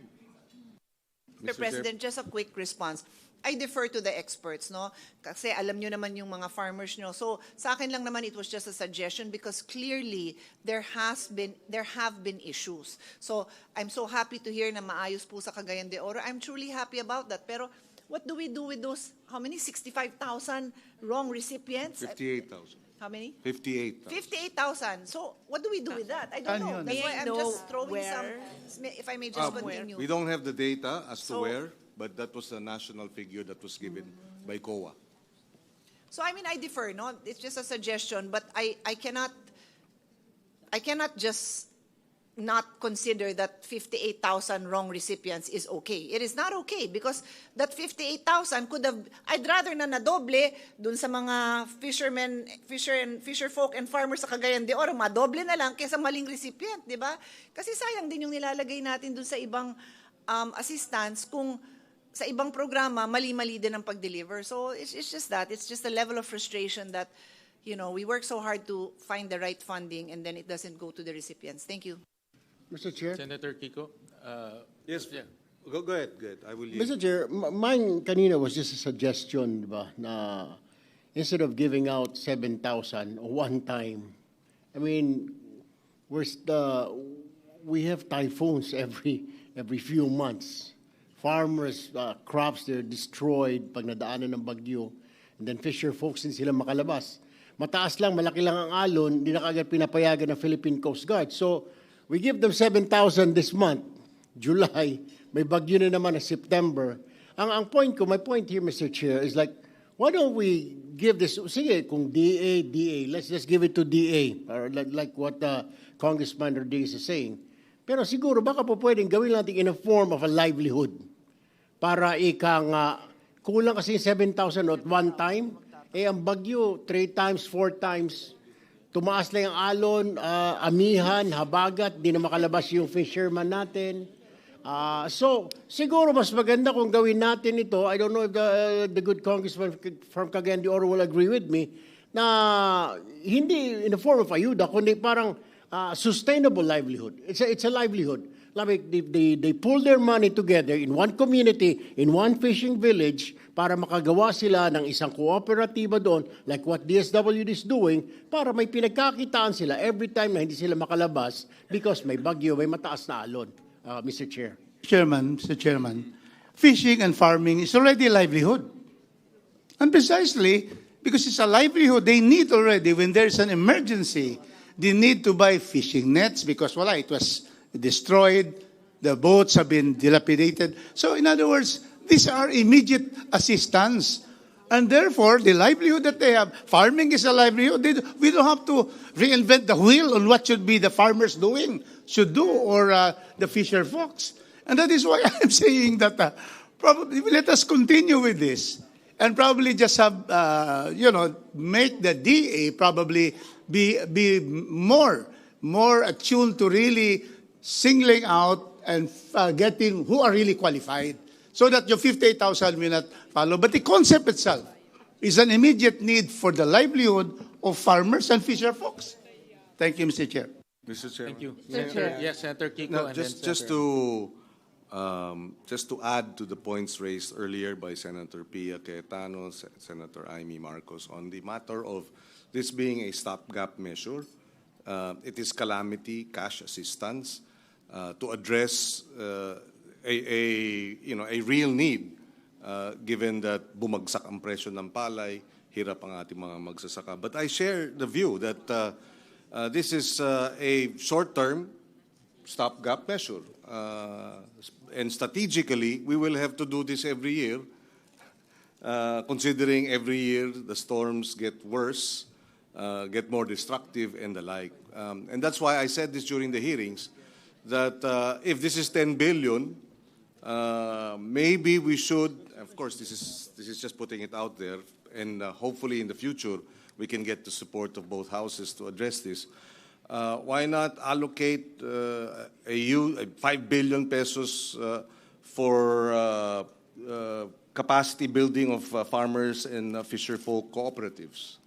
Mr. President, just a quick response. I defer to the experts, no? Kasi alam nyo naman yung mga farmers nyo. So sa akin lang naman, it was just a suggestion because clearly there have been issues. So I'm so happy to hear na maayos po sa Cagayan de Oro. I'm truly happy about that. Pero what do we do with those, how many? 65,000 wrong recipients? 58,000. How many? 58,000. 58,000. So what do we do with that? I don't know. That's why I'm just throwing some, if I may just continue. We don't have the data as to So- where, but that was the national figure that was given by COA. So I mean, I defer, no? It's just a suggestion, but I cannot just not consider that 58,000 wrong recipients is okay. It is not okay because that 58,000 could have, I'd rather na nadoble dun sa mga fisher folk and farmers sa Cagayan de Oro, madoble na lang kaysa maling recipient, di ba? Kasi sayang din yung nilalagay natin dun sa ibang assistance kung sa ibang programa, mali-mali din ang pag-deliver. So it's just that. It's just a level of frustration that, we work so hard to find the right funding and then it doesn't go to the recipients. Thank you. Mr. Chair. Senator Kiko. Yes, Yeah. go ahead. I will yield. Mr. Chair, mine kanina was just a suggestion, di ba, na instead of giving out 7,000 one time, I mean, we have typhoons every few months. Farmers, crops, they're destroyed pag nadaanan ng bagyo. And then fisher folks din sila makalabas. Mataas lang, malaki lang ang alon, hindi na kagad pinapayagan ng Philippine Coast Guard. So, we give them 7,000 this month, July, may bagyo na naman na September. My point here, Mr. Chair, is like, why don't we give this, sige, kung DA, let's just give it to DA, or like what Congressman Rodriguez is saying. Pero siguro, baka po pwedeng gawin natin in a form of a livelihood. Para kulang kasi 7,000 at one time, ang bagyo, 3 times, 4 times, tumaas lang ang alon, amihan, habagat, di na makalabas yung fisherman natin. So, siguro mas maganda kung gawin natin ito. I don't know if the good congressman from Cagayan de Oro will agree with me, na hindi in the form of ayuda, kundi parang sustainable livelihood. It's a livelihood. Like they pull their money together in one community, in one fishing village, para makagawa sila ng isang kooperatiba doon, like what DSWD is doing, para may pinagkakitaan sila every time na hindi sila makalabas because may bagyo, may mataas na alon. Mr. Chair. Mr. Chairman, fishing and farming is already a livelihood. And precisely because it's a livelihood, they need already, when there's an emergency, they need to buy fishing nets because, it was destroyed, the boats have been dilapidated. So in other words, these are immediate assistance. And therefore, the livelihood that they have, farming is a livelihood. We don't have to reinvent the wheel on what should be the farmers should do, or the fisher folks. And that is why I'm saying that probably let us continue with this and probably just have, make the DA probably be more attuned to really singling out and getting who are really qualified, so that your 58,000 will not follow. But the concept itself is an immediate need for the livelihood of farmers and fisher folks. Thank you, Mr. Chair. Mr. Chairman. Thank you. Chair. Yes, Senator Kiko. No, and just to add to the points raised earlier by Senator Pia Cayetano, Senator Amy Marcos, on the matter of this being a stopgap measure. It is calamity cash assistance to address a real need, given that bumagsak ang presyo ng palay, hirap ang ating mga magsasaka. But I share the view that this is a short-term stopgap measure. And strategically, we will have to do this every year, considering every year the storms get worse, get more destructive, and the like. And that's why I said this during the hearings, that if this is 10 billion, maybe we should, of course, this is just putting it out there, and hopefully in the future we can get the support of both houses to address this. Why not allocate 5 billion pesos for capacity building of farmers and fisher folk cooperatives?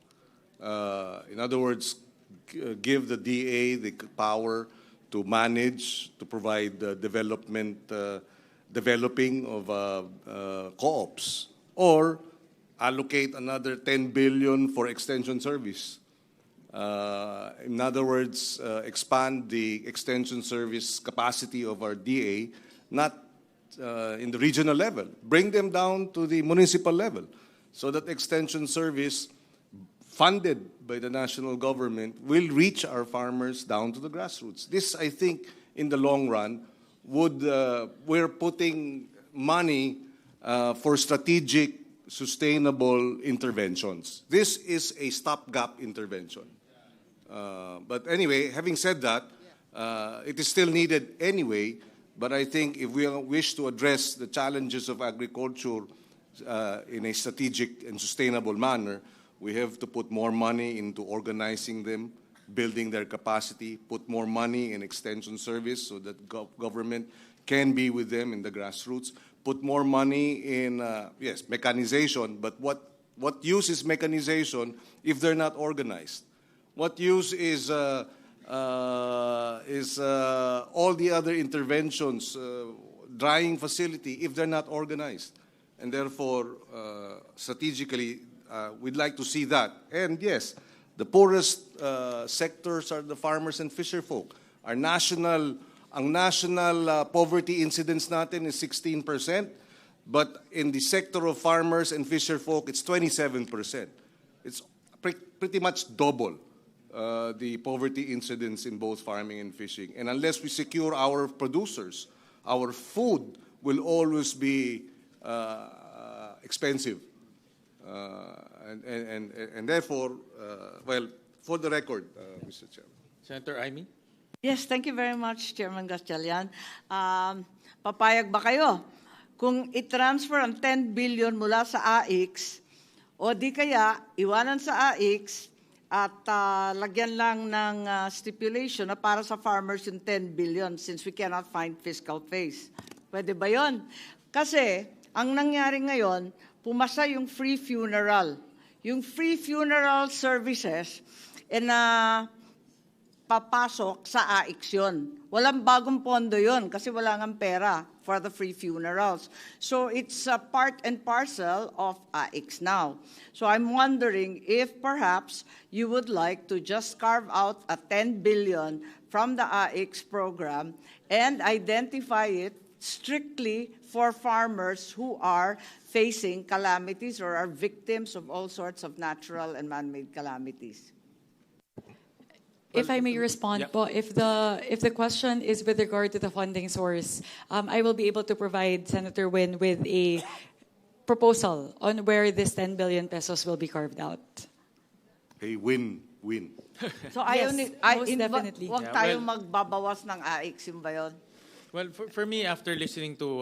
In other words, give the DA the power to manage, to provide developing of co-ops, or allocate another 10 billion for extension service. In other words, expand the extension service capacity of our DA, not in the regional level. Bring them down to the municipal level, so that extension service funded by the national government will reach our farmers down to the grassroots. This, I think, in the long run, we're putting money for strategic, sustainable interventions. This is a stopgap intervention. But anyway, having said that, it is still needed anyway. But I think if we wish to address the challenges of agriculture in a strategic and sustainable manner, we have to put more money into organizing them, building their capacity, put more money in extension service so that government can be with them in the grassroots, put more money in, yes, mechanization, but what What use is mechanization if they're not organized? What use is all the other interventions, drying facility, if they're not organized? And therefore, strategically, we'd like to see that. And yes, the poorest sectors are the farmers and fisher folk. Ang national poverty incidence natin is 16%, but in the sector of farmers and fisher folk, it's 27%. It's pretty much double the poverty incidence in both farming and fishing. And unless we secure our producers, our food will always be expensive. And therefore, well, for the record, Mr. Chairman. Senator Amy? Yes, thank you very much, Chairman Gatchalian. Papayag ba kayo kung i-transfer ang 10 billion mula sa AIX o di kaya iwanan sa AIX at lagyan lang ng stipulation na para sa farmers yung 10 billion since we cannot find fiscal face? Pwede ba yun? Kasi ang nangyari ngayon, pumasa yung free funeral. Yung free funeral services papasok sa AIX yun. Walang bagong pondo yun kasi wala ngang pera for the free funerals. So it's a part and parcel of AIX now. So I'm wondering if perhaps you would like to just carve out a 10 billion from the AIX program and identify it strictly for farmers who are facing calamities or are victims of all sorts of natural and man-made calamities. If I may respond po, if the question is with regard to the funding source, I will be able to provide Senator Win with a proposal on where this 10 billion pesos will be carved out. Hey, win. So Yes, most definitely. Huwag tayong magbabawas ng AIX, yun ba yun? Well, for me, after listening to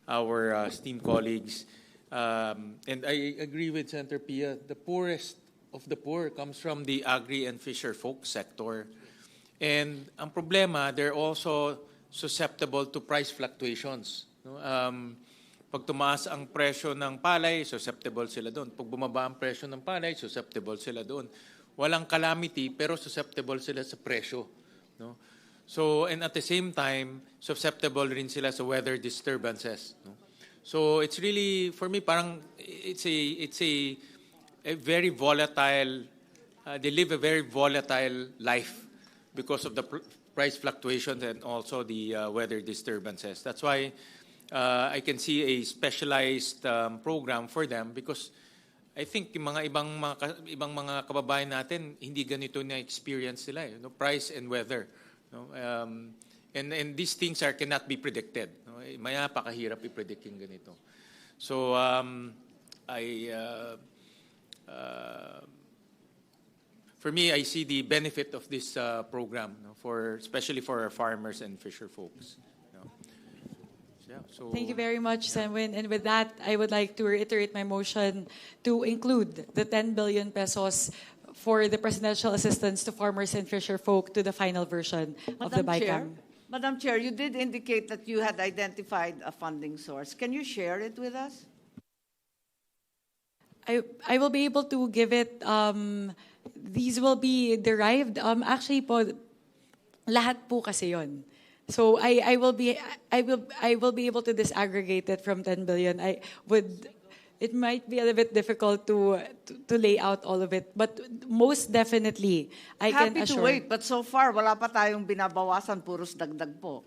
our esteemed colleagues, and I agree with Senator Pia, the poorest of the poor comes from the agri and fisher folk sector. And ang problema, they're also susceptible to price fluctuations. No? Pag tumaas ang presyo ng palay, susceptible sila doon. Pag bumaba ang presyo ng palay, susceptible sila doon. Walang calamity, pero susceptible sila sa presyo. No? So, and at the same time, susceptible rin sila sa weather disturbances. No? So, it's really, for me, parang, it's a very volatile, they live a very volatile life because of the price fluctuations and also the weather disturbances. That's why I can see a specialized program for them because I think yung mga ibang mga kababayan natin hindi ganito na experience nila, no? Price and weather, no? And these things cannot be predicted. No? Maya pakahirap i-predict yung ganito. So for me, I see the benefit of this program, no, especially for our farmers and fisher folks. No. So, Thank you very much, Senwin. And with that, I would like to reiterate my motion to include the 10 billion pesos for the presidential assistance to farmers and fisher folk to the final version of the Bicam. Madam Chair, you did indicate that you had identified a funding source. Can you share it with us? I will be able to give it, these will be derived, actually po, lahat po kasi yon. So I will be able to disaggregate it from 10 billion. It might be a little bit difficult to lay out all of it, but most definitely, I can assure. Happy to wait, but so far, wala pa tayong binabawasan, puros dagdag po.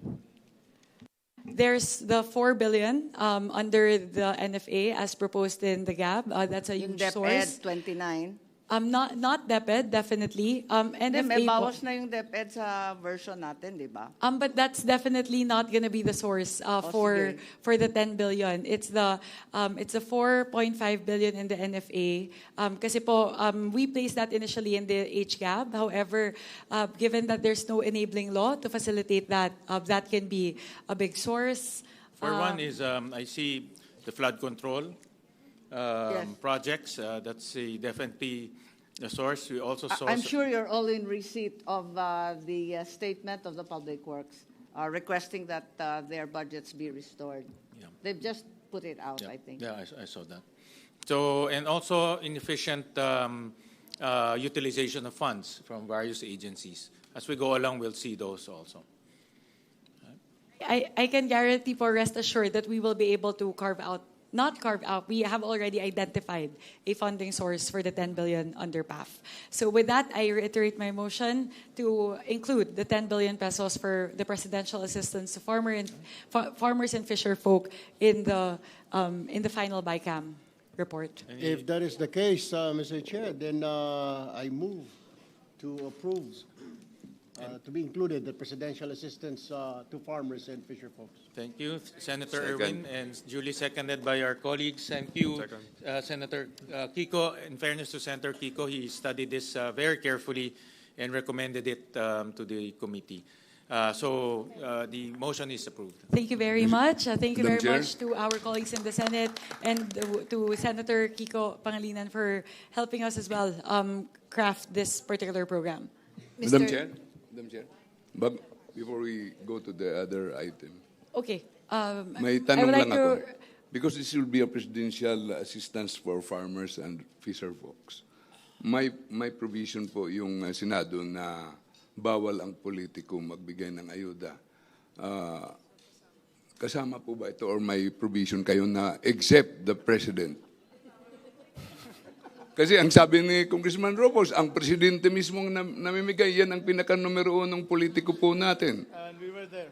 There's the 4 billion under the NFA as proposed in the GAB. That's a Yung huge source. DepEd 29. Not DepEd, definitely. May NFA po. bawas na yung DepEd sa version natin, di ba? But that's definitely not going to be the source for the 10 billion. It's the 4.5 billion in the NFA. Kasi po we placed that initially in the HGAB. However, given that there's no enabling law to facilitate that, that can be a big source. for one is I see the flood control projects. That's definitely the source. We also saw. I'm sure you're all in receipt of the statement of the Public Works requesting that their budgets be restored. Yeah. They've just put it out, Yeah, I think. yeah, I saw that. So, and also inefficient utilization of funds from various agencies. As we go along, we'll see those also. I can guarantee for rest assured that we will be able to not carve out, we have already identified a funding source for the 10 billion under PAF. So with that, I reiterate my motion to include the 10 billion pesos for the presidential assistance to farmers and fisher folk in the final Bicam report. If that is the case, Mr. Chair, then I move to approve to be included the presidential assistance to farmers and fisher folks. Thank you, Senator Erwin, and duly seconded by our colleagues. Thank you, Senator Kiko. In fairness to Senator Kiko, he studied this very carefully and recommended it to the committee. So the motion is approved. Thank you very much. Thank you Madam very Chair. much to our colleagues in the Senate and to Senator Kiko Pangilinan for helping us as well craft this particular program. Madam Mr. Chair. But before we go to the other item, Okay. may I tanong would like lang ako. to Because this will be a presidential assistance for farmers and fisher folks. May provision po yung Senado na bawal ang politiko magbigay ng ayuda. Kasama po ba ito or may provision kayo na except the president? Kasi ang sabi ni Congressman Ropos, ang presidente mismong namimigay, yan ang pinaka-numero 1 ng politiko po natin. And we were there.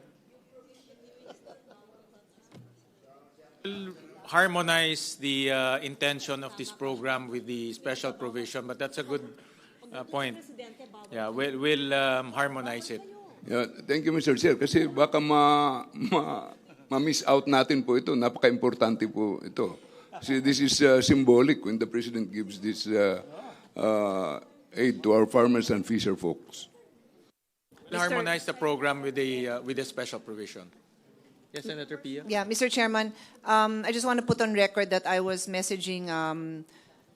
Harmonize the intention of this program with the special provision, but that's a good point. Yeah, we'll harmonize it. Yeah, thank you, Mr. Chair. Kasi baka ma-miss out natin po ito. Napaka-importante po ito. See, this is symbolic when the President gives this aid to our farmers and fisher folks. We'll harmonize the program with the special provision. Yes, Senator Pia? Yeah, Mr. Chairman, I just want to put on record that I was messaging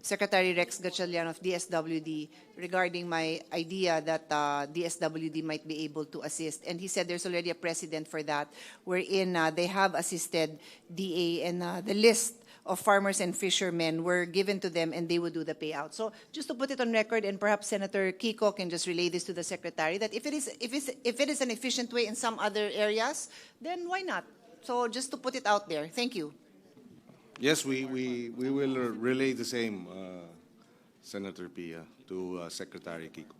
Secretary Rex Gatchalian of DSWD regarding my idea that DSWD might be able to assist. And he said there's already a precedent for that, wherein they have assisted DA, and the list of farmers and fishermen were given to them and they would do the payout. So just to put it on record, and perhaps Senator Kiko can just relay this to the Secretary, that if it is an efficient way in some other areas, then why not? So just to put it out there. Thank you. Yes, we will relay the same, Senator Pia, to Secretary Kiko.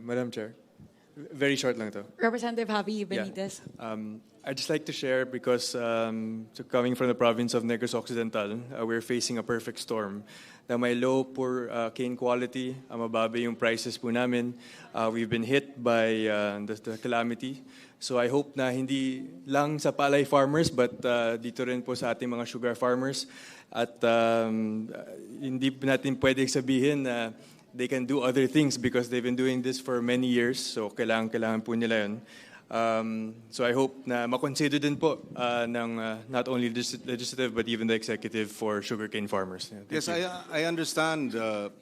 Madam Chair, very short lang to. Representative Javi Benitez. I'd just like to share because coming from the province of Negros Occidental, we're facing a perfect storm. Na may low, poor cane quality, mababa yung prices po namin. We've been hit by the calamity. So I hope na hindi lang sa palay farmers but dito rin po sa ating mga sugar farmers. At hindi natin pwedeng sabihin na they can do other things because they've been doing this for many years. So kailangan po nila yun. So I hope na makonsider din po ng not only legislative but even the executive for sugarcane farmers. Yeah, Yes, thank you. I understand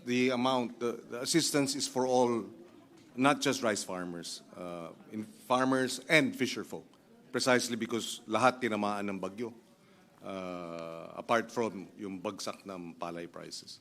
the amount. The assistance is for all, not just rice farmers, in farmers and fisher folk, precisely because lahat tinamaan ng bagyo, apart from yung bagsak ng palay prices.